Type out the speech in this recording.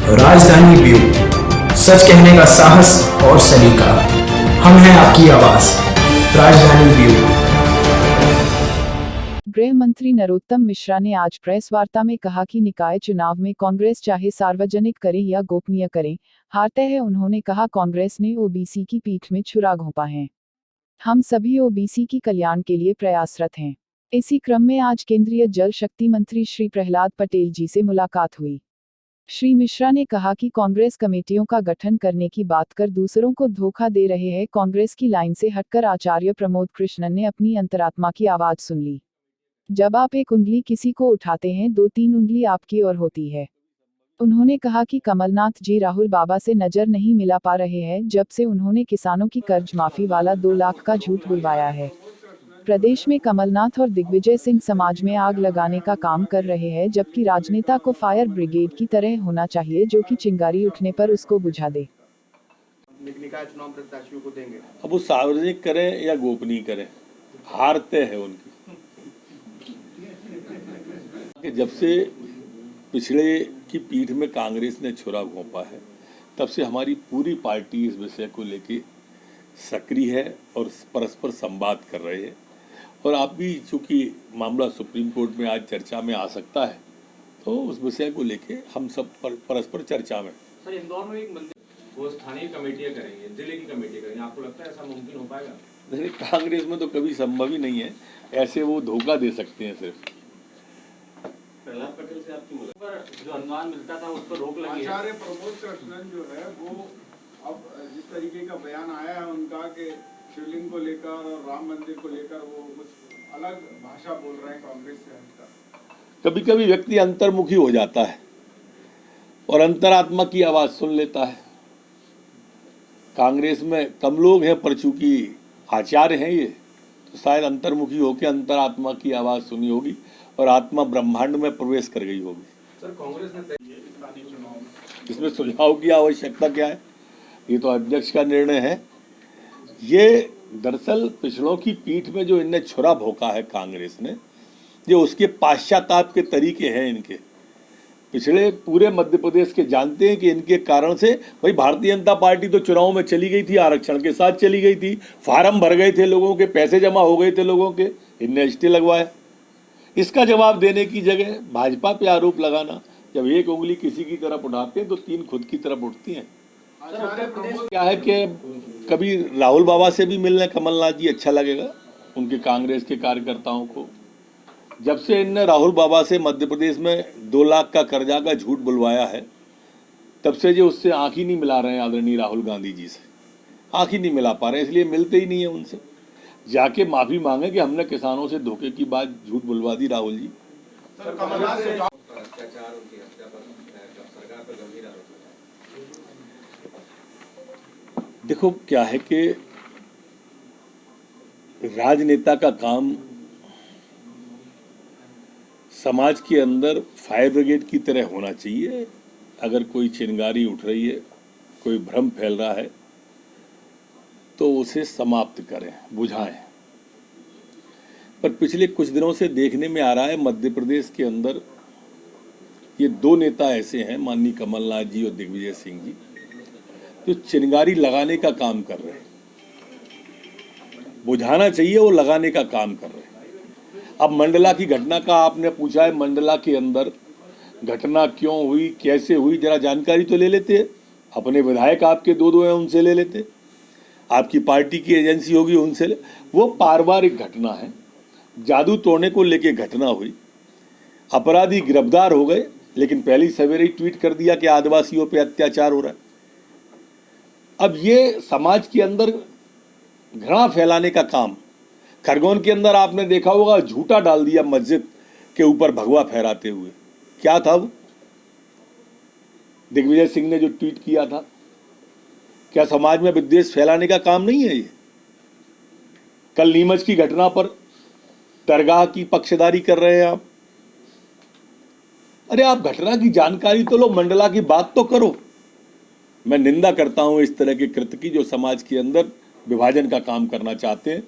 राजधानी ब्यूरो, सच कहने का साहस और सलीका। हम हैं आपकी आवाज। राजधानी ब्यूरो। गृह मंत्री नरोत्तम मिश्रा ने आज प्रेस वार्ता में कहा कि निकाय चुनाव में कांग्रेस चाहे सार्वजनिक करे या गोपनीय करे, हार तय है। उन्होंने कहा, कांग्रेस ने ओबीसी की पीठ में छुरा घोंपा है। हम सभी ओबीसी की कल्याण के लिए प्रयासरत हैं। इसी क्रम में आज केंद्रीय जल शक्ति मंत्री श्री प्रहलाद पटेल जी से मुलाकात हुई। श्री मिश्रा ने कहा कि कांग्रेस कमेटियों का गठन करने की बात कर दूसरों को धोखा दे रहे हैं। कांग्रेस की लाइन से हटकर आचार्य प्रमोद कृष्णन ने अपनी अंतरात्मा की आवाज सुन ली। जब आप एक उंगली किसी को उठाते हैं, 2-3 उंगली आपकी ओर होती है। उन्होंने कहा कि कमलनाथ जी राहुल बाबा से नजर नहीं मिला पा रहे हैं जब से उन्होंने किसानों की कर्ज माफी वाला 2 लाख का झूठ बुलवाया है। प्रदेश में कमलनाथ और दिग्विजय सिंह समाज में आग लगाने का काम कर रहे हैं, जबकि राजनेता को फायर ब्रिगेड की तरह होना चाहिए जो कि चिंगारी उठने पर उसको बुझा दे। निकाय चुनाव प्रत्याशियों को देंगे। अब वो सार्वजनिक करें या गोपनीय करें, हार तय है उनकी। कि जब से पिछड़े की पीठ में कांग्रेस ने छुरा घोंपा है, तब से हमारी पूरी पार्टी इस विषय को लेके सक्रिय है और परस्पर संवाद कर रहे हैं। और आप भी, चूंकि मामला सुप्रीम कोर्ट में आज चर्चा में आ सकता है, तो उस विषय को लेके हम सब परस्पर चर्चा में। सर, इंदौर में एक मंदिर वो स्थानीय कमेटियां करेंगे, जिले की कमेटी करेंगे, आपको लगता है ऐसा मुमकिन हो पाएगा? देखिए, कांग्रेस में तो कभी संभव ही नहीं है, ऐसे वो धोखा दे सकते हैं सिर्फ। प्रहलाद पटेल से आपकी मुलाकात, जो अनुमान मिलता था उस पर रोक लगी है। आचार्य प्रमोद कृष्णन जो है वो अब जिस तरीके का बयान आया है उनका कि शिवलिंग को लेकर और राम मंदिर को लेकर वो कुछ अलग भाषा बोल रहे हैं कांग्रेस से हटकर। कभी कभी व्यक्ति अंतर्मुखी हो जाता है और अंतरात्मा की आवाज सुन लेता है। कांग्रेस में कम लोग हैं, पर चूंकि आचार्य हैं ये, तो शायद अंतर्मुखी होकर अंतरात्मा की आवाज सुनी होगी और आत्मा ब्रह्मांड में प्रवेश कर गई होगी। सर, कांग्रेस ने स्थानीय चुनाव में इसमें सुझाव की आवश्यकता क्या है? ये तो अध्यक्ष का निर्णय है। ये दरअसल पिछड़ों की पीठ में जो इनने छुरा भोंका है कांग्रेस ने, ये उसके पाश्चाताप के तरीके हैं इनके। पिछड़े पूरे मध्य प्रदेश के जानते हैं कि इनके कारण से भाई भारतीय जनता पार्टी तो चुनाव में चली गई थी, आरक्षण के साथ चली गई थी, फार्म भर गए थे लोगों के, पैसे जमा हो गए थे लोगों के, इनने स्टे लगवाया। इसका जवाब देने की जगह भाजपा पे आरोप लगाना, जब एक उंगली किसी की तरफ उठाते हैं तो 3 खुद की तरफ उठती हैं। क्या है कि कभी राहुल बाबा से भी मिलने कमलनाथ जी अच्छा लगेगा उनके कांग्रेस के कार्यकर्ताओं को। जब से इनने राहुल बाबा से मध्य प्रदेश में 2 लाख का कर्जा का झूठ बुलवाया है, तब से जो उससे आंख ही नहीं मिला रहे हैं आदरणीय राहुल गांधी जी से, आंख ही नहीं मिला पा रहे हैं, इसलिए मिलते ही नहीं है उनसे। जाके माफी मांगे कि हमने किसानों से धोखे की बात झूठ बुलवा दी राहुल जी। देखो, क्या है कि राजनेता का काम समाज के अंदर फायर ब्रिगेड की तरह होना चाहिए। अगर कोई चिंगारी उठ रही है, कोई भ्रम फैल रहा है, तो उसे समाप्त करें, बुझाएं। पर पिछले कुछ दिनों से देखने में आ रहा है मध्य प्रदेश के अंदर ये 2 नेता ऐसे हैं, माननीय कमलनाथ जी और दिग्विजय सिंह जी, जो चिंगारी लगाने का काम कर रहे हैं। बुझाना चाहिए, वो लगाने का काम कर रहे हैं। अब मंडला की घटना का आपने पूछा है, मंडला के अंदर घटना क्यों हुई, कैसे हुई, जरा जानकारी तो ले लेते। अपने विधायक आपके 2 हैं, उनसे ले लेते। आपकी पार्टी की एजेंसी होगी, उनसे ले। वो पारिवारिक घटना है, जादू तोड़ने को लेके घटना हुई, अपराधी गिरफ्तार हो गए, लेकिन पहली सवेरे ही ट्वीट कर दिया कि आदिवासियों पे अत्याचार हो रहा है। अब ये समाज के अंदर घृणा फैलाने का काम, खरगोन के अंदर आपने देखा होगा, झूठा डाल दिया मस्जिद के ऊपर भगवा फहराते हुए। क्या था वो? दिग्विजय सिंह ने जो ट्वीट किया था, क्या समाज में विद्वेष फैलाने का काम नहीं है ये? कल नीमच की घटना पर दरगाह की पक्षधारी कर रहे हैं आप। अरे आप घटना की जानकारी तो लो, मंडला की बात तो करो। मैं निंदा करता हूं इस तरह के कृत्य की, जो समाज के अंदर विभाजन का काम करना चाहते हैं।